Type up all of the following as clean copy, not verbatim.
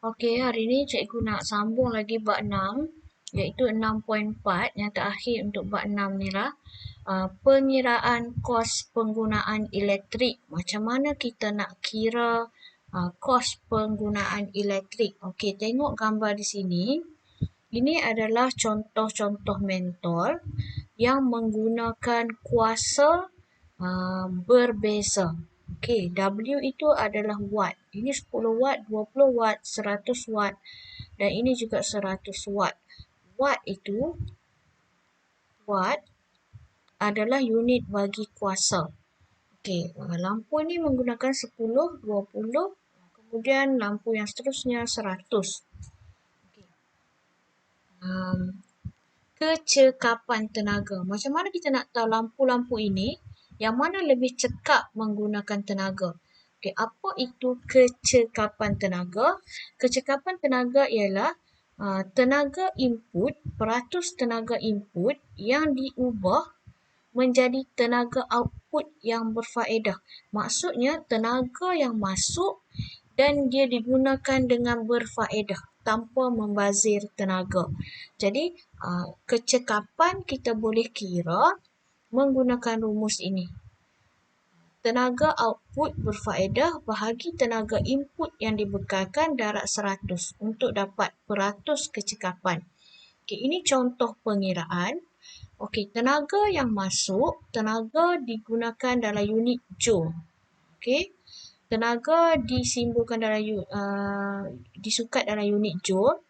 Okey, hari ni cikgu nak sambung lagi bab 6 iaitu 6.4 yang terakhir untuk bab 6 ni lah. Pengiraan kos penggunaan elektrik. Macam mana kita nak kira kos penggunaan elektrik. Okey, tengok gambar di sini. Ini adalah contoh-contoh mentol yang menggunakan kuasa berbeza. Okey, W itu adalah watt. Ini 10 watt, 20 watt, 100 watt dan ini juga 100 watt. Watt adalah unit bagi kuasa. Okey, lampu ni menggunakan 10, 20, kemudian lampu yang seterusnya 100. Okey. Kecekapan tenaga. Macam mana kita nak tahu lampu-lampu ini yang mana lebih cekap menggunakan tenaga? Okey, apa itu kecekapan tenaga? Kecekapan tenaga ialah tenaga input, peratus tenaga input yang diubah menjadi tenaga output yang berfaedah. Maksudnya tenaga yang masuk dan dia digunakan dengan berfaedah tanpa membazir tenaga. Jadi kecekapan kita boleh kira menggunakan rumus ini. Tenaga output berfaedah bahagi tenaga input yang dibekalkan darab 100 untuk dapat peratus kecekapan. Okey, ini contoh pengiraan. Okey, tenaga yang masuk, tenaga digunakan dalam unit joule. Okey, tenaga disimbolkan dalam disukat dalam unit joule.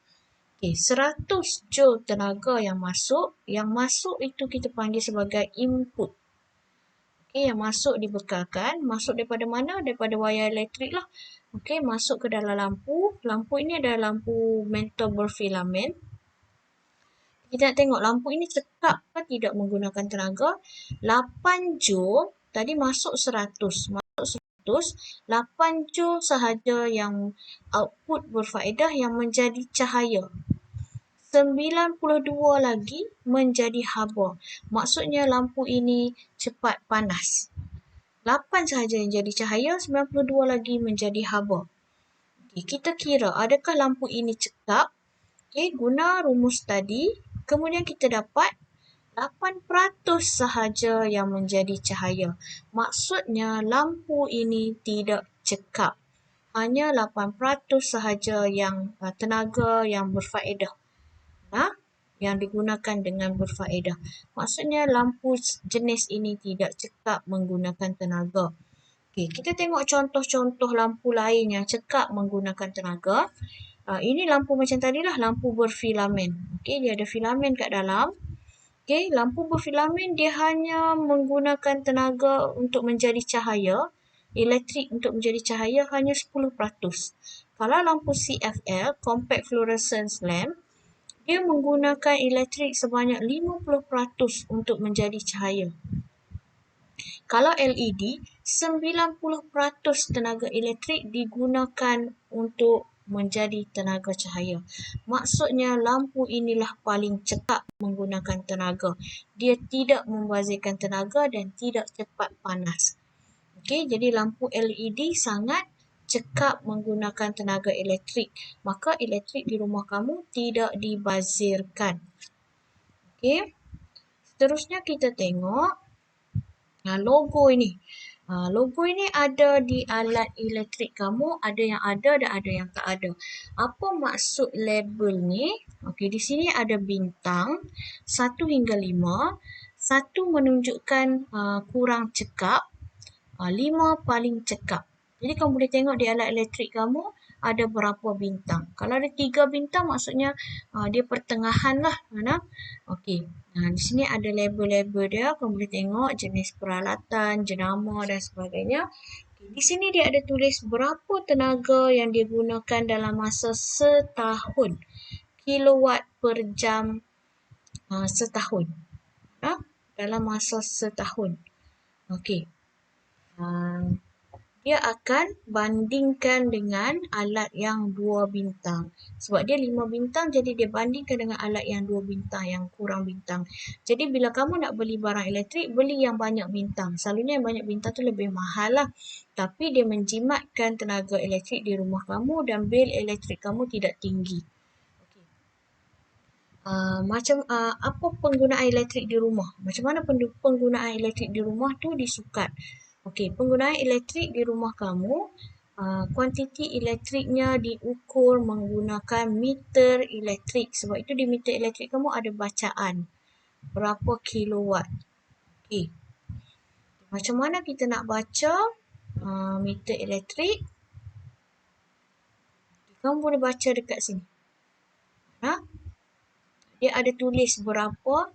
Okey, 100 joule tenaga yang masuk itu kita panggil sebagai input. Okey, yang masuk dibekalkan, masuk daripada mana? Daripada wayar elektrik lah. Okey, masuk ke dalam lampu. Lampu ini adalah lampu mentol berfilamen. Kita nak tengok lampu ini cekap ke tidak menggunakan tenaga. 8 joule, tadi masuk 100. 8 joule sahaja yang output berfaedah yang menjadi cahaya. 92 lagi menjadi haba. Maksudnya lampu ini cepat panas. 8 sahaja yang jadi cahaya, 92 lagi menjadi haba. Okay, kita kira adakah lampu ini cekap? Okay, guna rumus tadi, kemudian kita dapat 8% sahaja yang menjadi cahaya. Maksudnya lampu ini tidak cekap. Hanya 8% sahaja yang tenaga yang berfaedah. Yang digunakan dengan berfaedah. Maksudnya lampu jenis ini tidak cekap menggunakan tenaga. Okey, kita tengok contoh-contoh lampu lain yang cekap menggunakan tenaga. Ini lampu macam tadilah, lampu berfilamen. Okey, dia ada filamen kat dalam. Okey, lampu berfilamen dia hanya menggunakan tenaga untuk menjadi cahaya. Elektrik untuk menjadi cahaya hanya 10%. Kalau lampu CFL, Compact Fluorescence Lamp, dia menggunakan elektrik sebanyak 50% untuk menjadi cahaya. Kalau LED, 90% tenaga elektrik digunakan untuk menjadi tenaga cahaya. Maksudnya lampu inilah paling cekap menggunakan tenaga. Dia tidak membazirkan tenaga dan tidak cepat panas. Okey, jadi lampu LED sangat cekap menggunakan tenaga elektrik. Maka elektrik di rumah kamu tidak dibazirkan. Okey. Seterusnya kita tengok logo ini. Logo ini ada di alat elektrik kamu, ada yang ada dan ada yang tak ada. Apa maksud label ni? Okey, di sini ada bintang 1 hingga 5. 1 menunjukkan kurang cekap, 5 paling cekap. Jadi kamu boleh tengok di alat elektrik kamu ada berapa bintang. Kalau ada 3 bintang maksudnya dia pertengahan lah. Okey. Di sini ada label-label dia. Kamu boleh tengok jenis peralatan, jenama dan sebagainya. Okay. Di sini dia ada tulis berapa tenaga yang digunakan dalam masa setahun. Kilowatt per jam setahun. Dalam masa setahun. Okey. Dia akan bandingkan dengan alat yang 2 bintang. Sebab dia 5 bintang, jadi dia bandingkan dengan alat yang 2 bintang, yang kurang bintang. Jadi bila kamu nak beli barang elektrik, beli yang banyak bintang. Selalunya yang banyak bintang tu lebih mahal lah. tapi dia menjimatkan tenaga elektrik di rumah kamu dan bil elektrik kamu tidak tinggi. Okey. Apa penggunaan elektrik di rumah? Macam mana penggunaan elektrik di rumah tu disukat? Okey, penggunaan elektrik di rumah kamu, kuantiti elektriknya diukur menggunakan meter elektrik. Sebab itu di meter elektrik kamu ada bacaan berapa kilowatt. Okey. Macam mana kita nak baca meter elektrik? Kamu boleh baca dekat sini. Dia ada tulis berapa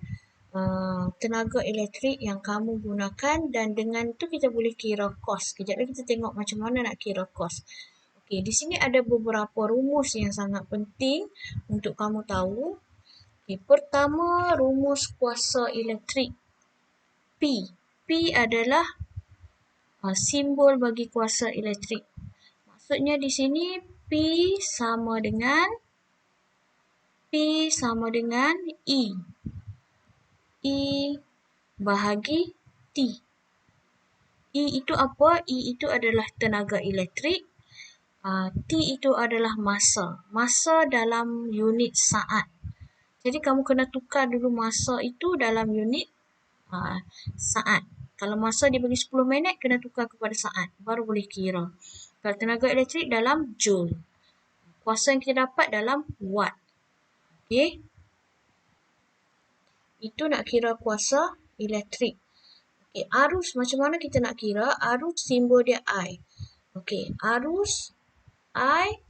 tenaga elektrik yang kamu gunakan dan dengan tu kita boleh kira kos. Kejap lagi kita tengok macam mana nak kira kos. Okey, di sini ada beberapa rumus yang sangat penting untuk kamu tahu. Okey, pertama rumus kuasa elektrik P. P adalah simbol bagi kuasa elektrik. Maksudnya di sini P sama dengan E. E bahagi T. E itu apa? E itu adalah tenaga elektrik. T itu adalah masa. Masa dalam unit saat. Jadi kamu kena tukar dulu masa itu dalam unit saat. Kalau masa dia bagi 10 minit, kena tukar kepada saat. Baru boleh kira. Kalau tenaga elektrik dalam joule. Kuasa yang kita dapat dalam watt. Okey. Itu nak kira kuasa elektrik. Okey, arus macam mana kita nak kira? Arus simbol dia I. Okey, arus I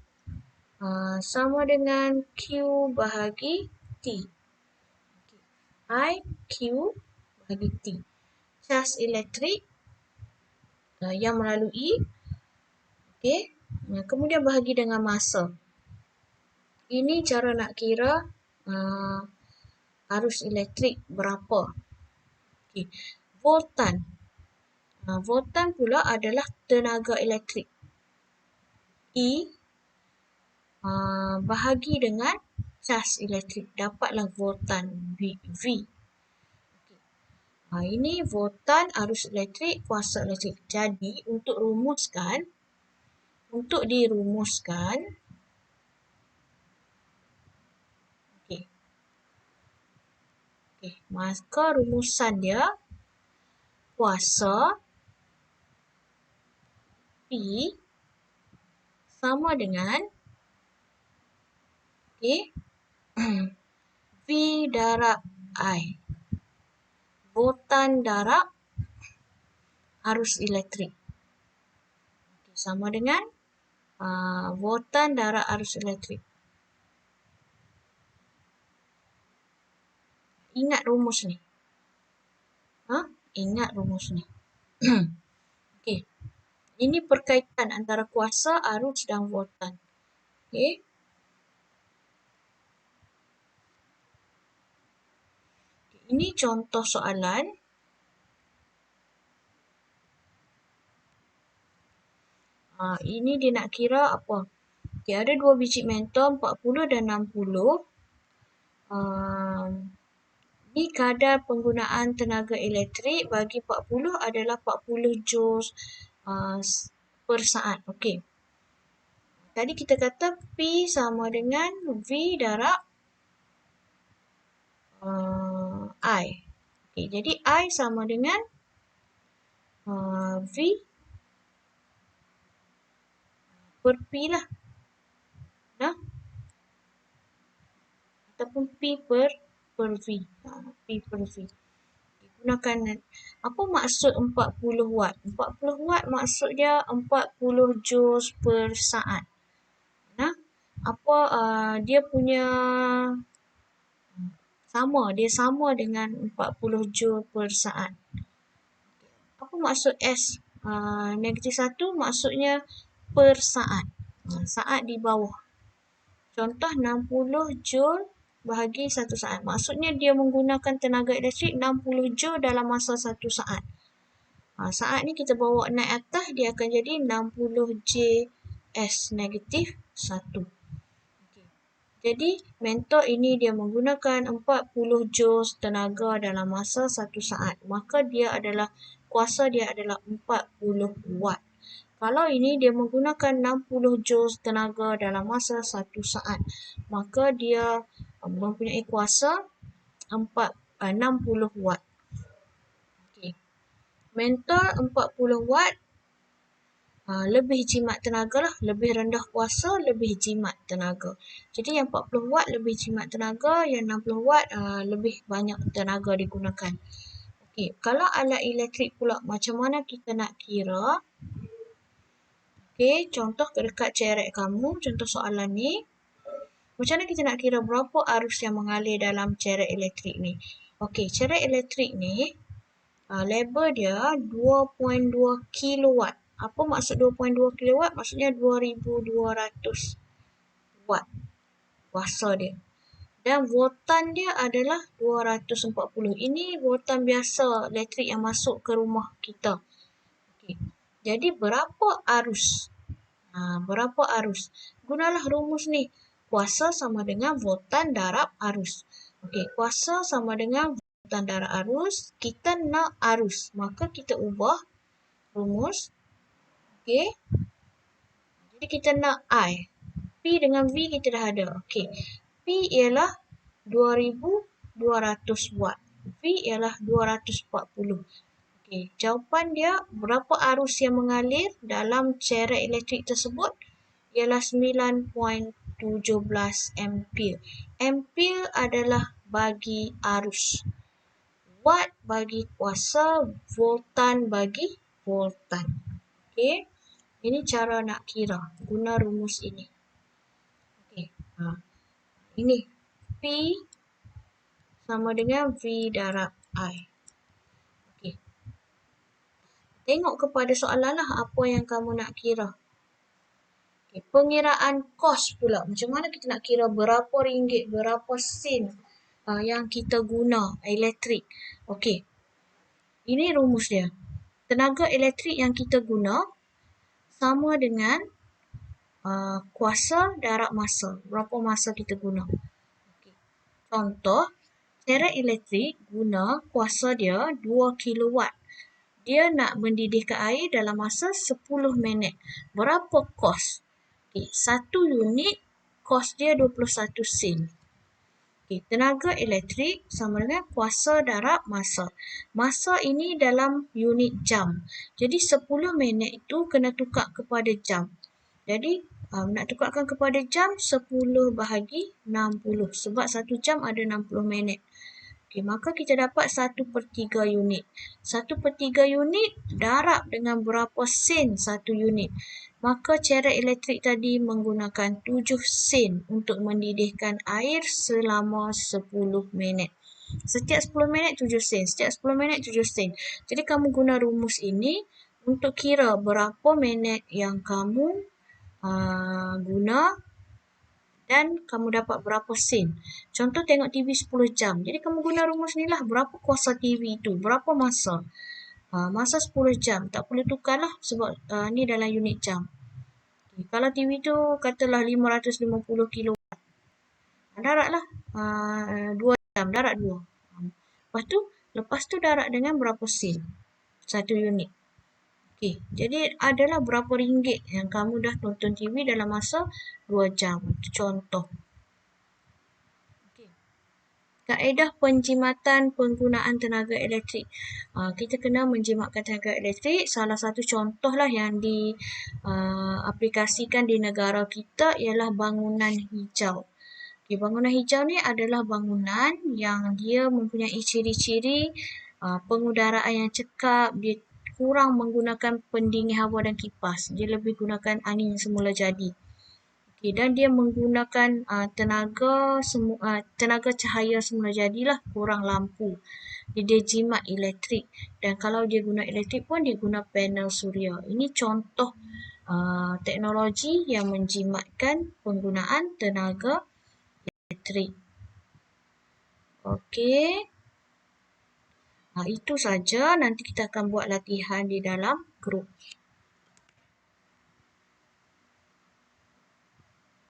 sama dengan Q bahagi T. I, Q bahagi T. Cas elektrik yang melalui. Okey, kemudian bahagi dengan masa. Ini cara nak kira arus elektrik berapa. Okey, voltan. Voltan pula adalah tenaga elektrik. E bahagi dengan cas elektrik. Dapatlah voltan V. Ini voltan, arus elektrik, kuasa elektrik. Jadi untuk dirumuskan, maka rumusan dia kuasa P sama dengan V darab I. Voltan darab arus elektrik. Sama dengan voltan darab arus elektrik. Ingat rumus ni. Ingat rumus ni. Okey. Ini perkaitan antara kuasa, arus dan voltan. Okey. Ini contoh soalan. Ini dia nak kira apa? Okay, ada 2 biji mentor, 40 dan 60. Ini kadar penggunaan tenaga elektrik bagi 40 adalah 40 joules per saat. Okey. Tadi kita kata P sama dengan V darab I. Okey, jadi I sama dengan V per P lah. Ataupun P per V. P per V. Gunakan apa maksud 40 watt? 40 watt maksud dia 40 joules per saat. Dia punya dia sama dengan 40 joule per saat. Apa maksud S? -1 maksudnya per saat. Saat di bawah. Contoh 60 joule bahagi 1 saat. Maksudnya dia menggunakan tenaga elektrik 60 joule dalam masa 1 saat. Saat ni kita bawa naik atas, dia akan jadi 60 JS -1. Jadi mentor ini dia menggunakan 40 joules tenaga dalam masa 1 saat. Maka kuasa dia adalah 40 watt. Kalau ini dia menggunakan 60 joules tenaga dalam masa 1 saat, maka dia mempunyai kuasa 60 watt. Okay. Mentor 40 watt, lebih jimat tenaga lah, lebih rendah kuasa, lebih jimat tenaga. Jadi yang 40 watt lebih jimat tenaga, yang 60 watt lebih banyak tenaga digunakan. Okey, kalau alat elektrik pula macam mana kita nak kira? Okey, contoh dekat cerek kamu, contoh soalan ni. Macam mana kita nak kira berapa arus yang mengalir dalam cerek elektrik ni? Okey, cerek elektrik ni label dia 2.2 kilowatt. Apa maksud 2.2 kilowatt? Maksudnya 2200 watt kuasa dia. Dan voltan dia adalah 240. Ini voltan biasa elektrik yang masuk ke rumah kita. Okay. Jadi berapa arus? Berapa arus? Gunalah rumus ni. Kuasa sama dengan voltan darab arus. Okey, kuasa sama dengan voltan darab arus. Kita nak arus. Maka kita ubah rumus. Okey. Jadi kita nak I. P dengan V kita dah ada. Okey. P ialah 2200 watt. V ialah 240. Okey, jawapan dia berapa arus yang mengalir dalam cerek elektrik tersebut ialah 9.17 ampere. Ampere adalah bagi arus. Watt bagi kuasa, voltan bagi voltan. Okey. Ini cara nak kira guna rumus ini. Okey. Ini P sama dengan V darab I. Okey. Tengok kepada soalan lah apa yang kamu nak kira. Okay. Pengiraan kos pula. Macam mana kita nak kira berapa ringgit, berapa sen yang kita guna elektrik. Okey. Ini rumus dia. Tenaga elektrik yang kita guna sama dengan kuasa darab masa. Berapa masa kita guna. Okay. Contoh, cerek elektrik guna kuasa dia 2 kilowatt. Dia nak mendidihkan air dalam masa 10 minit. Berapa kos? Okay, 1 unit kos dia 21 sen. Okay, tenaga elektrik sama dengan kuasa darab masa. Masa ini dalam unit jam. Jadi 10 minit itu kena tukar kepada jam. Jadi nak tukarkan kepada jam 10 bahagi 60. Sebab 1 jam ada 60 minit. Okay, maka kita dapat 1/3 unit. 1/3 unit darab dengan berapa sen 1 unit. Maka cerek elektrik tadi menggunakan 7 sen untuk mendidihkan air selama 10 minit. Setiap 10 minit 7 sen. Setiap 10 minit 7 sen. Jadi kamu guna rumus ini untuk kira berapa minit yang kamu guna dan kamu dapat berapa sen. Contoh tengok TV 10 jam. Jadi kamu guna rumus ni lah. Berapa kuasa TV itu? Berapa masa? Masa 10 jam. Tak perlu tukar lah sebab ni dalam unit jam. Okay. Kalau TV tu katalah 550 kilowatt. Darat lah 2 jam. Darat 2. Lepas tu darat dengan berapa sen? 1 unit. Okay, jadi adalah berapa ringgit yang kamu dah tonton TV dalam masa 2 jam. Itu contoh. Okay. Kaedah penjimatan penggunaan tenaga elektrik. Kita kena menjimatkan tenaga elektrik. Salah satu contoh lah yang diaplikasikan di negara kita ialah bangunan hijau. Okay, bangunan hijau ni adalah bangunan yang dia mempunyai ciri-ciri pengudaraan yang cekap, dia kurang menggunakan pendingin hawa dan kipas. Dia lebih gunakan angin semula jadi. Okay, dan dia menggunakan tenaga cahaya semula jadilah, kurang lampu. Dia jimat elektrik. Dan kalau dia guna elektrik pun dia guna panel suria. Ini contoh teknologi yang menjimatkan penggunaan tenaga elektrik. Okey. Itu saja. Nanti kita akan buat latihan di dalam grup.